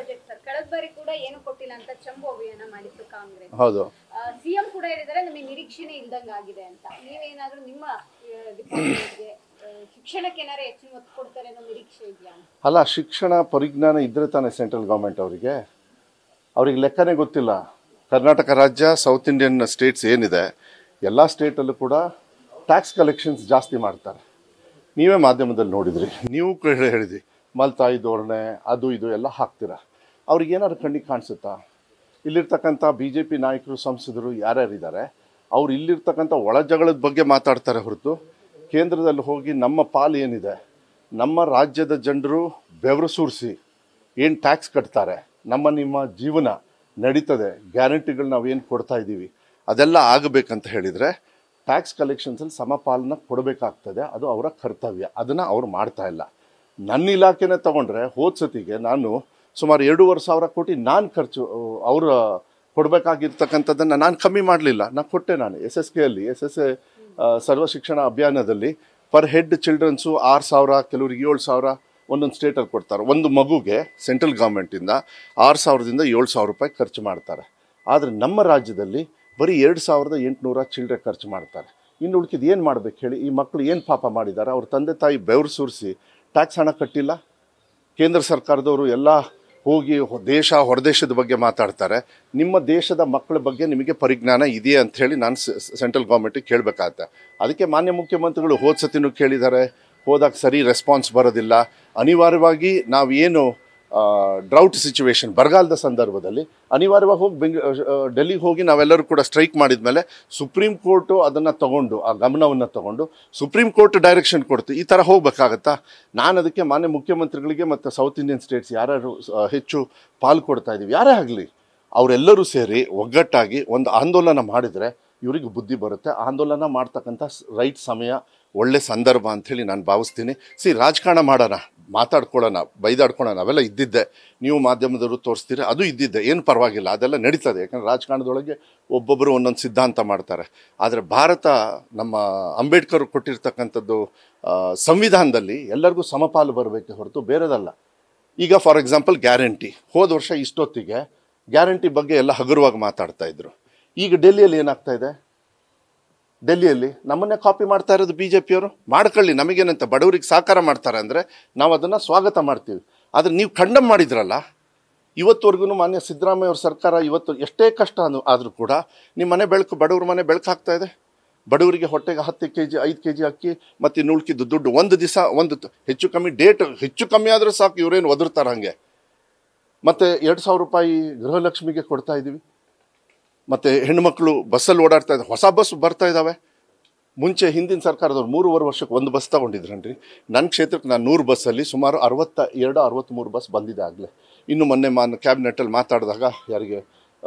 Budget sir. ಕಳೆದ ಬಾರಿ ಕೂಡ ಏನು ಕೊಟ್ಟಿಲ್ಲ ಅಂತ ಚಂಬು ಅಭಿಯಾನ ಮಾಡಿತ್ತು ಕಾಂಗ್ರೆಸ್. ಹೌದು. ಸಿಎಂ ಕೂಡ ಹೇಳಿದ್ದಾರೆ ನಮಗೆ ನಿರೀಕ್ಷೆನೇ ಇಲ್ದಂಗ ಆಗಿದೆ ಅಂತ. ನೀವೇನಾದ್ರೂ ನಿಮ್ಮ ಡಿಪಾರ್ಟ್ಮೆಂಟ್ಗೆ ಶಿಕ್ಷಣಕ್ಕೆ ಏನಾದ್ರು ಹೆಚ್ಚಿನ ಒತ್ತು ಕೊಡ್ತಾರೆ ಅನ್ನೋ ನಿರೀಕ್ಷೆ ಇದೆಯಾ? ಅಲ್ಲ, ಶಿಕ್ಷಣ ಪರಿಜ್ಞಾನ ಇದ್ರೆ ತಾನೇ ಸೆಂಟ್ರಲ್ ಗೌರ್ಮೆಂಟ್ ಅವ್ರಿಗೆ ಲೆಕ್ಕನೇ ಗೊತ್ತಿಲ್ಲ. ಕರ್ನಾಟಕ ರಾಜ್ಯ, ಸೌತ್ ಇಂಡಿಯನ್ ಸ್ಟೇಟ್ಸ್ ಏನಿದೆ ಎಲ್ಲ ಸ್ಟೇಟಲ್ಲೂ ಕೂಡ ಟ್ಯಾಕ್ಸ್ ಕಲೆಕ್ಷನ್ಸ್ ಜಾಸ್ತಿ ಮಾಡ್ತಾರೆ. ನೀವೇ ಮಾಧ್ಯಮದಲ್ಲಿ ನೋಡಿದ್ರಿ, ನೀವು ಹೇಳಿದ್ರಿ ಮಲ್ತಾಯಿ ಧೋರಣೆ ಅದು ಇದು ಎಲ್ಲ ಹಾಕ್ತೀರಾ. ಅವ್ರಿಗೇನಾದ್ರು ಕಣ್ಣಿಗೆ ಕಾಣಿಸುತ್ತಾ? ಇಲ್ಲಿರ್ತಕ್ಕಂಥ BJP ನಾಯಕರು, ಸಂಸದರು ಯಾರ್ಯಾರಿದ್ದಾರೆ ಅವ್ರು ಇಲ್ಲಿರ್ತಕ್ಕಂಥ ಒಳ ಜಗಳದ ಬಗ್ಗೆ ಮಾತಾಡ್ತಾರೆ ಹೊರತು ಕೇಂದ್ರದಲ್ಲಿ ಹೋಗಿ ನಮ್ಮ ಪಾಲು ಏನಿದೆ, ನಮ್ಮ ರಾಜ್ಯದ ಜನರು ಬೆವರು ಸುರಿಸಿ ಏನು ಟ್ಯಾಕ್ಸ್ ಕಟ್ತಾರೆ, ನಿಮ್ಮ ಜೀವನ ನಡೀತದೆ, ಗ್ಯಾರಂಟಿಗಳು ನಾವೇನು ಕೊಡ್ತಾ ಇದ್ದೀವಿ ಅದೆಲ್ಲ ಆಗಬೇಕಂತ ಹೇಳಿದರೆ ಟ್ಯಾಕ್ಸ್ ಕಲೆಕ್ಷನ್ಸಲ್ಲಿ ಸಮಪಾಲನ ಕೊಡಬೇಕಾಗ್ತದೆ. ಅದು ಅವರ ಕರ್ತವ್ಯ. ಅದನ್ನು ಅವ್ರು ಮಾಡ್ತಾ ಇಲ್ಲ. ನನ್ನ ಇಲಾಖೆನೇ ತೊಗೊಂಡ್ರೆ ಹೋದ ಸತಿಗೆ ನಾನು ಸುಮಾರು 2,500 ಕೋಟಿ ನಾನು ಖರ್ಚು ಅವರು ಕೊಡಬೇಕಾಗಿರ್ತಕ್ಕಂಥದ್ದನ್ನು ನಾನು ಕಮ್ಮಿ ಮಾಡಲಿಲ್ಲ. ನಾನು ಕೊಟ್ಟೆ. ನಾನು SSKಯಲ್ಲಿ ಸರ್ವ ಶಿಕ್ಷಣ ಅಭಿಯಾನದಲ್ಲಿ ಪರ್ ಹೆಡ್ ಚಿಲ್ಡ್ರನ್ಸು 6,000, ಕೆಲವರಿಗೆ 7,000 ಒಂದೊಂದು ಸ್ಟೇಟಲ್ಲಿ ಕೊಡ್ತಾರೆ. ಒಂದು ಮಗುಗೆ ಸೆಂಟ್ರಲ್ ಗೌರ್ಮೆಂಟಿಂದ 6,000ದಿಂದ 7,000 ರೂಪಾಯಿ ಖರ್ಚು ಮಾಡ್ತಾರೆ. ಆದರೆ ನಮ್ಮ ರಾಜ್ಯದಲ್ಲಿ ಬರೀ 2,800 ಚಿಲ್ಲರೆ ಖರ್ಚು ಮಾಡ್ತಾರೆ. ಇನ್ನು ಉಳ್ಕಿದ್ದು ಏನು ಮಾಡಬೇಕು ಹೇಳಿ? ಈ ಮಕ್ಕಳು ಏನು ಪಾಪ ಮಾಡಿದ್ದಾರೆ? ಅವ್ರ ತಂದೆ ತಾಯಿ ಬೆವರು ಸುರಿಸಿ ಟ್ಯಾಕ್ಸ್ ಹಣ ಕಟ್ಟಿಲ್ಲ. ಕೇಂದ್ರ ಸರ್ಕಾರದವರು ಎಲ್ಲ ಹೋಗಿ ಹೊರದೇಶದ ಬಗ್ಗೆ ಮಾತಾಡ್ತಾರೆ. ನಿಮ್ಮ ದೇಶದ ಮಕ್ಕಳ ಬಗ್ಗೆ ನಿಮಗೆ ಪರಿಜ್ಞಾನ ಇದೆಯೇ ಅಂಥೇಳಿ ನಾನು ಸೆಂಟ್ರಲ್ ಗೌರ್ಮೆಂಟಿಗೆ ಕೇಳಬೇಕಾಗತ್ತೆ. ಅದಕ್ಕೆ ಮಾನ್ಯ ಮುಖ್ಯಮಂತ್ರಿಗಳು ಹೋದ ಸತಿನೂ ಕೇಳಿದ್ದಾರೆ. ಹೋದಾಗ ಸರಿ ರೆಸ್ಪಾನ್ಸ್ ಬರೋದಿಲ್ಲ. ಅನಿವಾರ್ಯವಾಗಿ ನಾವೇನು ಡ್ರೌಟ್ ಸಿಚುವೇಶನ್, ಬರಗಾಲದ ಸಂದರ್ಭದಲ್ಲಿ ಅನಿವಾರ್ಯವಾಗಿ ಹೋಗಿ ಡೆಲ್ಲಿಗೆ ಹೋಗಿ ನಾವೆಲ್ಲರೂ ಕೂಡ ಸ್ಟ್ರೈಕ್ ಮಾಡಿದ ಮೇಲೆ ಸುಪ್ರೀಂ ಕೋರ್ಟು ಅದನ್ನು ತಗೊಂಡು, ಆ ಗಮನವನ್ನು ತಗೊಂಡು ಸುಪ್ರೀಂ ಕೋರ್ಟ್ ಡೈರೆಕ್ಷನ್ ಕೊಡ್ತು. ಈ ಥರ ಹೋಗ್ಬೇಕಾಗತ್ತಾ? ನಾನು ಅದಕ್ಕೆ ಮಾನ್ಯ ಮುಖ್ಯಮಂತ್ರಿಗಳಿಗೆ ಮತ್ತು ಸೌತ್ ಇಂಡಿಯನ್ ಸ್ಟೇಟ್ಸ್ ಯಾರ್ಯಾರು ಹೆಚ್ಚು ಪಾಲು ಕೊಡ್ತಾ ಇದ್ದೀವಿ, ಯಾರೇ ಆಗಲಿ ಅವರೆಲ್ಲರೂ ಸೇರಿ ಒಗ್ಗಟ್ಟಾಗಿ ಒಂದು ಆಂದೋಲನ ಮಾಡಿದರೆ ಇವ್ರಿಗೆ ಬುದ್ಧಿ ಬರುತ್ತೆ. ಆಂದೋಲನ ಮಾಡ್ತಕ್ಕಂಥ ರೈಟ್ ಸಮಯ, ಒಳ್ಳೆ ಸಂದರ್ಭ ಅಂಥೇಳಿ ನಾನು ಭಾವಿಸ್ತೀನಿ. ರಾಜಕಾರಣ ಮಾಡೋಣ, ಮಾತಾಡ್ಕೊಳ್ಳೋಣ, ಬೈದಾಡ್ಕೊಳ್ಳೋಣ, ಅವೆಲ್ಲ ಇದ್ದಿದ್ದೆ. ನೀವು ಮಾಧ್ಯಮದವರು ತೋರಿಸ್ತೀರಿ, ಅದು ಇದ್ದಿದ್ದೆ, ಏನು ಪರವಾಗಿಲ್ಲ, ಅದೆಲ್ಲ ನಡೀತದೆ. ಯಾಕಂದರೆ ರಾಜಕಾರಣದೊಳಗೆ ಒಬ್ಬೊಬ್ಬರು ಒಂದೊಂದು ಸಿದ್ಧಾಂತ ಮಾಡ್ತಾರೆ. ಆದರೆ ಭಾರತ, ನಮ್ಮ ಅಂಬೇಡ್ಕರ್ ಕೊಟ್ಟಿರ್ತಕ್ಕಂಥದ್ದು ಸಂವಿಧಾನದಲ್ಲಿ ಎಲ್ಲರಿಗೂ ಸಮಪಾಲು ಬರಬೇಕೆ ಹೊರತು ಬೇರೆದಲ್ಲ. ಈಗ ಫಾರ್ ಎಕ್ಸಾಂಪಲ್ ಗ್ಯಾರಂಟಿ, ಹೋದ ವರ್ಷ ಇಷ್ಟೊತ್ತಿಗೆ ಗ್ಯಾರಂಟಿ ಬಗ್ಗೆ ಎಲ್ಲ ಹಗುರವಾಗಿ ಮಾತಾಡ್ತಾ ಇದ್ರು. ಈಗ ಡೆಲ್ಲಿಯಲ್ಲಿ ಏನಾಗ್ತಾ ಇದೆ? ಡೆಲ್ಲಿಯಲ್ಲಿ ನಮ್ಮನ್ನೇ ಕಾಪಿ ಮಾಡ್ತಾ ಇರೋದು BJPಯವರು. ಮಾಡ್ಕೊಳ್ಳಿ, ನಮಗೇನಂತ, ಬಡವರಿಗೆ ಸಹಕಾರ ಮಾಡ್ತಾರೆ ಅಂದರೆ ನಾವು ಅದನ್ನು ಸ್ವಾಗತ ಮಾಡ್ತೀವಿ. ಆದರೆ ನೀವು ಖಂಡಮ್ ಮಾಡಿದ್ರಲ್ಲ, ಇವತ್ತುವರೆಗೂ ಮಾನ್ಯ ಸಿದ್ದರಾಮಯ್ಯ ಅವ್ರ ಸರ್ಕಾರ ಇವತ್ತು ಎಷ್ಟೇ ಕಷ್ಟ ಆದರೂ ಕೂಡ ನಿಮ್ಮ ಮನೆ ಬೆಳಕು, ಬಡವ್ರ ಮನೆ ಬೆಳಕು ಹಾಕ್ತಾ ಇದೆ. ಬಡವರಿಗೆ ಹೊಟ್ಟೆಗೆ 10 kg 5 kg ಅಕ್ಕಿ ಮತ್ತು ಇನ್ನು ಉಳ್ಕಿದ್ದು ದುಡ್ಡು ಒಂದು ದಿವಸ ಒಂದು ಹೆಚ್ಚು ಕಮ್ಮಿ ಡೇಟ್ ಹೆಚ್ಚು ಕಮ್ಮಿ ಆದರೂ ಸಾಕು, ಇವರೇನು ಒದರ್ತಾರೆ ಹಾಗೆ. ಮತ್ತು 2,000 ರೂಪಾಯಿ ಗೃಹಲಕ್ಷ್ಮಿಗೆ ಕೊಡ್ತಾ ಇದ್ದೀವಿ. ಮತ್ತು ಹೆಣ್ಣುಮಕ್ಕಳು ಬಸ್ಸಲ್ಲಿ ಓಡಾಡ್ತಾ ಇದ್ದಾರೆ. ಹೊಸ ಬಸ್ ಬರ್ತಾ ಇದ್ದಾವೆ. ಮುಂಚೆ ಹಿಂದಿನ ಸರ್ಕಾರದವ್ರು 3.5 ವರ್ಷಕ್ಕೆ ಒಂದು ಬಸ್ ತೊಗೊಂಡಿದ್ರನ್ರಿ. ನನ್ನ ಕ್ಷೇತ್ರಕ್ಕೆ ನಾನು 100 ಬಸ್ಸಲ್ಲಿ ಸುಮಾರು 62-63 ಬಸ್ ಬಂದಿದೆ ಆಗಲೇ. ಇನ್ನು ಮೊನ್ನೆ ಕ್ಯಾಬಿನೆಟ್ಟಲ್ಲಿ ಮಾತಾಡಿದಾಗ ಯಾರಿಗೆ,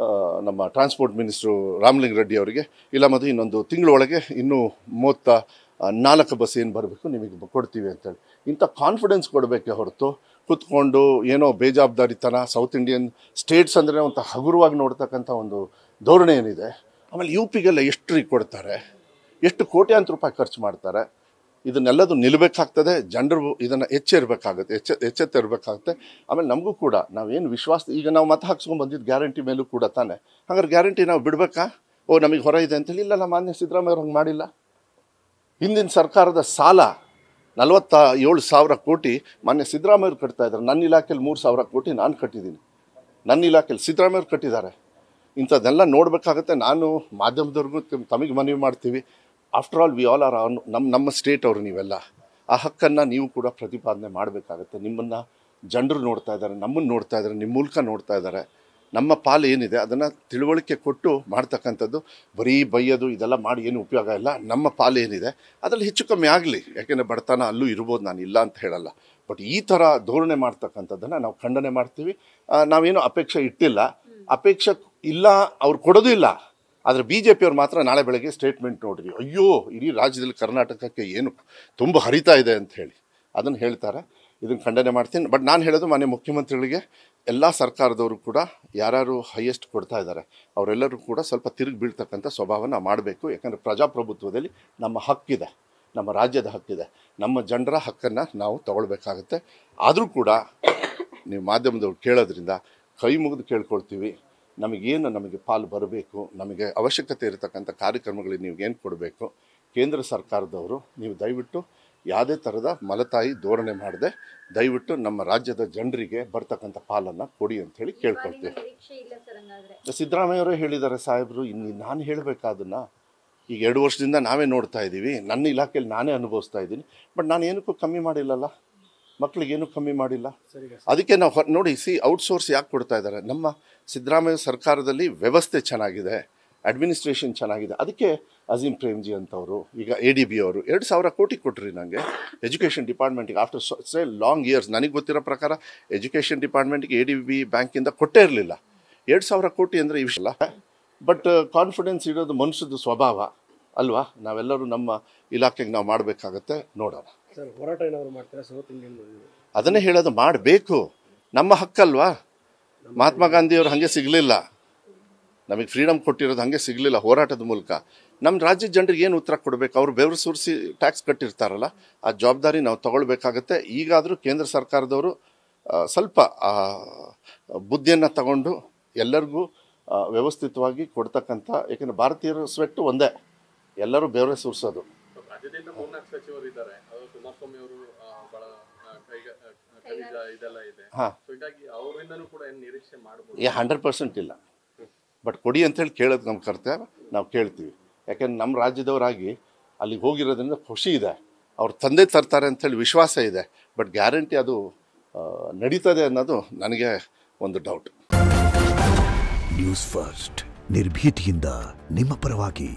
ನಮ್ಮ ಟ್ರಾನ್ಸ್ಪೋರ್ಟ್ ಮಿನಿಸ್ಟ್ರು ರಾಮಲಿಂಗ ರೆಡ್ಡಿ ಅವರಿಗೆ, ಇಲ್ಲ ಮತ್ತು ಇನ್ನೊಂದು ತಿಂಗಳೊಳಗೆ ಇನ್ನೂ 34 ಬಸ್ ಏನು ಬರಬೇಕು ನಿಮಗೆ ಕೊಡ್ತೀವಿ ಅಂತೇಳಿ. ಇಂಥ ಕಾನ್ಫಿಡೆನ್ಸ್ ಕೊಡಬೇಕೆ ಹೊರತು ಕೂತ್ಕೊಂಡು ಏನೋ ಬೇಜವಾಬ್ದಾರಿತನ, ಸೌತ್ ಇಂಡಿಯನ್ ಸ್ಟೇಟ್ಸ್ ಅಂದರೆ ಒಂದು ಹಗುರವಾಗಿ ನೋಡ್ತಕ್ಕಂಥ ಒಂದು ಧೋರಣೆ ಏನಿದೆ. ಆಮೇಲೆ UPಗೆಲ್ಲ ಎಷ್ಟು ಕೊಡ್ತಾರೆ, ಎಷ್ಟು ಕೋಟ್ಯಾಂತರ ರೂಪಾಯಿ ಖರ್ಚು ಮಾಡ್ತಾರೆ. ಇದನ್ನೆಲ್ಲದು ನಿಲ್ಲಬೇಕಾಗ್ತದೆ. ಜನರು ಇದನ್ನು ಎಚ್ಚೆತ್ತಿರಬೇಕಾಗುತ್ತೆ. ಆಮೇಲೆ ನಮಗೂ ಕೂಡ ನಾವೇನು ವಿಶ್ವಾಸ, ಈಗ ನಾವು ಮತ ಹಾಕ್ಸ್ಕೊಂಡು ಬಂದಿದ್ದು ಗ್ಯಾರಂಟಿ ಮೇಲೂ ಕೂಡ ತಾನೆ. ಹಾಗಾದ್ರೆ ಗ್ಯಾರಂಟಿ ನಾವು ಬಿಡಬೇಕಾ? ನಮಗೆ ಹೊರ ಇದೆ ಅಂತೇಳಿ. ಇಲ್ಲ, ಮಾನ್ಯ ಸಿದ್ದರಾಮಯ್ಯ ಅವ್ರು ಹಂಗೆ ಮಾಡಿಲ್ಲ. ಹಿಂದಿನ ಸರ್ಕಾರದ ಸಾಲ 47,000 ಕೋಟಿ ಮಾನ್ಯ ಸಿದ್ದರಾಮಯ್ಯ ಅವ್ರು ಕಟ್ತಾ ಇದ್ದಾರೆ. ನನ್ನ ಇಲಾಖೆಯಲ್ಲಿ 3,000 ಕೋಟಿ ನಾನು ಕಟ್ಟಿದ್ದೀನಿ. ನನ್ನ ಇಲಾಖೆಯಲ್ಲಿ ಸಿದ್ದರಾಮಯ್ಯ ಅವ್ರು ಕಟ್ಟಿದ್ದಾರೆ. ಇಂಥದ್ದೆಲ್ಲ ನೋಡಬೇಕಾಗತ್ತೆ. ನಾನು ಮಾಧ್ಯಮದವ್ರಿಗೂ ತಮಗೆ ಮನವಿ ಮಾಡ್ತೀವಿ, after all we all are ನಮ್ಮ ಸ್ಟೇಟ್ ಅವರು ನೀವೆಲ್ಲ. ಆ ಹಕ್ಕನ್ನು ನೀವು ಕೂಡ ಪ್ರತಿಪಾದನೆ ಮಾಡಬೇಕಾಗತ್ತೆ. ನಿಮ್ಮನ್ನು ಜನರು ನೋಡ್ತಾ ಇದ್ದಾರೆ, ನಮ್ಮನ್ನು ನೋಡ್ತಾ ಇದ್ದಾರೆ, ನಿಮ್ಮ ಮೂಲಕ ನೋಡ್ತಾ ಇದ್ದಾರೆ. ನಮ್ಮ ಪಾಲು ಏನಿದೆ ಅದನ್ನು ತಿಳುವಳಿಕೆ ಕೊಟ್ಟು ಮಾಡ್ತಕ್ಕಂಥದ್ದು. ಬರೀ ಬೈಯೋದು ಇದೆಲ್ಲ ಮಾಡಿ ಏನು ಉಪಯೋಗ ಇಲ್ಲ. ನಮ್ಮ ಪಾಲು ಏನಿದೆ ಅದರಲ್ಲಿ ಹೆಚ್ಚು ಕಮ್ಮಿ ಆಗಲಿ. ಯಾಕೆಂದರೆ ಬಡತನ ಅಲ್ಲೂ ಇರ್ಬೋದು, ನಾನು ಇಲ್ಲ ಅಂತ ಹೇಳಲ್ಲ. ಬಟ್ ಈ ಥರ ಧೋರಣೆ ಮಾಡ್ತಕ್ಕಂಥದ್ದನ್ನು ನಾವು ಖಂಡನೆ ಮಾಡ್ತೀವಿ. ನಾವೇನು ಅಪೇಕ್ಷೆ ಇಟ್ಟಿಲ್ಲ, ಅಪೇಕ್ಷೆ ಇಲ್ಲ, ಅವ್ರು ಕೊಡೋದು ಇಲ್ಲ. ಆದರೆ BJPಯವ್ರು ಮಾತ್ರ ನಾಳೆ ಬೆಳಗ್ಗೆ ಸ್ಟೇಟ್ಮೆಂಟ್ ನೋಡ್ರಿ, ಅಯ್ಯೋ ಇಡೀ ರಾಜ್ಯದಲ್ಲಿ ಕರ್ನಾಟಕಕ್ಕೆ ಏನು ತುಂಬ ಹರಿತಾ ಇದೆ ಅಂತ ಹೇಳಿ ಅದನ್ನು ಹೇಳ್ತಾರೆ. ಇದನ್ನು ಖಂಡನೆ ಮಾಡ್ತೀನಿ. ಬಟ್ ನಾನು ಹೇಳೋದು ಮಾನ್ಯ ಮುಖ್ಯಮಂತ್ರಿಗಳಿಗೆ, ಎಲ್ಲ ಸರ್ಕಾರದವರು ಕೂಡ ಯಾರ್ಯಾರು ಹೈಯೆಸ್ಟ್ ಕೊಡ್ತಾ ಇದ್ದಾರೆ ಅವರೆಲ್ಲರೂ ಕೂಡ ಸ್ವಲ್ಪ ತಿರುಗಿ ಬೀಳ್ತಕ್ಕಂಥ ಸ್ವಭಾವನ ಮಾಡಬೇಕು. ಯಾಕಂದರೆ ಪ್ರಜಾಪ್ರಭುತ್ವದಲ್ಲಿ ನಮ್ಮ ಹಕ್ಕಿದೆ, ನಮ್ಮ ರಾಜ್ಯದ ಹಕ್ಕಿದೆ, ನಮ್ಮ ಜನರ ಹಕ್ಕನ್ನು ನಾವು ತಗೊಳ್ಬೇಕಾಗತ್ತೆ. ಆದರೂ ಕೂಡ ನೀವು ಮಾಧ್ಯಮದವ್ರು ಕೇಳೋದ್ರಿಂದ ಕೈ ಮುಗಿದು ಕೇಳ್ಕೊಳ್ತೀವಿ. ನಮಗೆ ಪಾಲು ಬರಬೇಕು, ನಮಗೆ ಅವಶ್ಯಕತೆ ಇರತಕ್ಕಂಥ ಕಾರ್ಯಕ್ರಮಗಳಿಗೆ ನೀವು ಏನು ಕೊಡಬೇಕು, ಕೇಂದ್ರ ಸರ್ಕಾರದವರು ನೀವು ದಯವಿಟ್ಟು ಯಾವುದೇ ಥರದ ಮಲತಾಯಿ ಧೋರಣೆ ಮಾಡದೆ ದಯವಿಟ್ಟು ನಮ್ಮ ರಾಜ್ಯದ ಜನರಿಗೆ ಬರ್ತಕ್ಕಂಥ ಪಾಲನ್ನು ಕೊಡಿ ಅಂಥೇಳಿ ಕೇಳ್ಕೊಳ್ತೀವಿ. ಸಿದ್ದರಾಮಯ್ಯವರೇ ಹೇಳಿದ್ದಾರೆ ಸಾಹೇಬರು, ಇನ್ನು ನಾನು ಹೇಳಬೇಕಾದನ್ನು ಈಗ 2 ವರ್ಷದಿಂದ ನಾವೇ ನೋಡ್ತಾ ಇದ್ದೀವಿ, ನನ್ನ ಇಲಾಖೆಯಲ್ಲಿ ನಾನೇ ಅನುಭವಿಸ್ತಾ ಇದ್ದೀನಿ. ಬಟ್ ನಾನು ಏನಕ್ಕೂ ಕಮ್ಮಿ ಮಾಡಿಲ್ಲಲ್ಲ, ಮಕ್ಕಳಿಗೇನು ಕಮ್ಮಿ ಮಾಡಿಲ್ಲ. ಅದಕ್ಕೆ ನಾವು ನೋಡಿ ಔಟ್ಸೋರ್ಸ್ ಯಾಕೆ ಕೊಡ್ತಾ ಇದ್ದಾರೆ, ನಮ್ಮ ಸಿದ್ದರಾಮಯ್ಯ ಸರ್ಕಾರದಲ್ಲಿ ವ್ಯವಸ್ಥೆ ಚೆನ್ನಾಗಿದೆ, ಅಡ್ಮಿನಿಸ್ಟ್ರೇಷನ್ ಚೆನ್ನಾಗಿದೆ. ಅದಕ್ಕೆ ಅಜೀಂ ಪ್ರೇಮ್ಜಿ ಅಂತವರು, ಈಗ ADB ಅವರು 2,000 ಕೋಟಿ ಕೊಟ್ರಿ ನನಗೆ ಎಜುಕೇಷನ್ ಡಿಪಾರ್ಟ್ಮೆಂಟಿಗೆ. ಆಫ್ಟರ್ ಲಾಂಗ್ ಇಯರ್ಸ್ ನನಗೆ ಗೊತ್ತಿರೋ ಪ್ರಕಾರ ಎಜುಕೇಷನ್ ಡಿಪಾರ್ಟ್ಮೆಂಟಿಗೆ ADB ಬ್ಯಾಂಕಿಂದ ಕೊಟ್ಟೇ ಇರಲಿಲ್ಲ. 2,000 ಕೋಟಿ ಅಂದರೆ ಇವಿಲ್ಲ. ಬಟ್ ಕಾನ್ಫಿಡೆನ್ಸ್ ಇಡೋದು ಮನುಷ್ಯದ ಸ್ವಭಾವ ಅಲ್ವಾ, ನಾವೆಲ್ಲರೂ ನಮ್ಮ ಇಲಾಖೆಗೆ ನಾವು ಮಾಡಬೇಕಾಗತ್ತೆ. ನೋಡೋಣ ಸರ್, ಹೋರಾಟ ಏನಾದರೂ ಮಾಡ್ತೀರಾ ಸೌತ್ ಇಂಡಿಯನ್? ಅದನ್ನೇ ಹೇಳೋದು, ಮಾಡಬೇಕು, ನಮ್ಮ ಹಕ್ಕಲ್ವಾ. ಮಹಾತ್ಮ ಗಾಂಧಿಯವರು ಹಾಗೆ ಸಿಗಲಿಲ್ಲ, ನಮಗೆ ಫ್ರೀಡಮ್ ಕೊಟ್ಟಿರೋದು ಹಾಗೆ ಸಿಗಲಿಲ್ಲ ಹೋರಾಟದ ಮೂಲಕ. ನಮ್ಮ ರಾಜ್ಯದ ಜನರಿಗೆ ಏನು ಉತ್ತರ ಕೊಡಬೇಕು, ಅವರು ಬೆವರು ಸುರಿಸಿ ಟ್ಯಾಕ್ಸ್ ಕಟ್ಟಿರ್ತಾರಲ್ಲ, ಆ ಜವಾಬ್ದಾರಿ ನಾವು ತಗೊಳ್ಬೇಕಾಗತ್ತೆ. ಈಗಾದರೂ ಕೇಂದ್ರ ಸರ್ಕಾರದವರು ಸ್ವಲ್ಪ ಬುದ್ಧಿಯನ್ನು ತಗೊಂಡು ಎಲ್ಲರಿಗೂ ವ್ಯವಸ್ಥಿತವಾಗಿ ಕೊಡ್ತಕ್ಕಂಥ, ಯಾಕೆಂದರೆ ಭಾರತೀಯರ ಸ್ವೆಟ್ಟು ಒಂದೇ, ಎಲ್ಲರೂ ಬೆವರೇ ಸುರಿಸೋದು. ರಾಜ್ಯದಿಂದ 3-4 ಸಚಿವರು ಇದ್ದಾರೆ, ಕುಮಾರಸ್ವಾಮಿ ಅವರು ಬಹಳ ಇದೆಲ್ಲ ಇದೆ. ಹೀಗಾಗಿ ಅವರಿಂದನೂ ಕೂಡ ಏನು ನಿರೀಕ್ಷೆ ಮಾಡಬಹುದು? 100% ಇಲ್ಲ. ಬಟ್ ಕೊಡಿ ಅಂತೇಳಿ ಕೇಳೋದು ನಮ್ಮ ಕರ್ತವ್ಯ, ನಾವು ಕೇಳ್ತೀವಿ. ಯಾಕೆಂದ್ರೆ ನಮ್ಮ ರಾಜ್ಯದವರಾಗಿ ಅಲ್ಲಿಗೆ ಹೋಗಿರೋದ್ರಿಂದ ಖುಷಿ ಇದೆ, ಅವ್ರ ತಂದೆ ತರ್ತಾರೆ ಅಂಥೇಳಿ ವಿಶ್ವಾಸ ಇದೆ. ಬಟ್ ಗ್ಯಾರಂಟಿ ಅದು ನಡೀತದೆ ಅನ್ನೋದು ನನಗೆ ಒಂದು ಡೌಟ್. ನ್ಯೂಸ್ ಫಸ್ಟ್, ನಿರ್ಭೀತಿಯಿಂದ ನಿಮ್ಮ ಪರವಾಗಿ.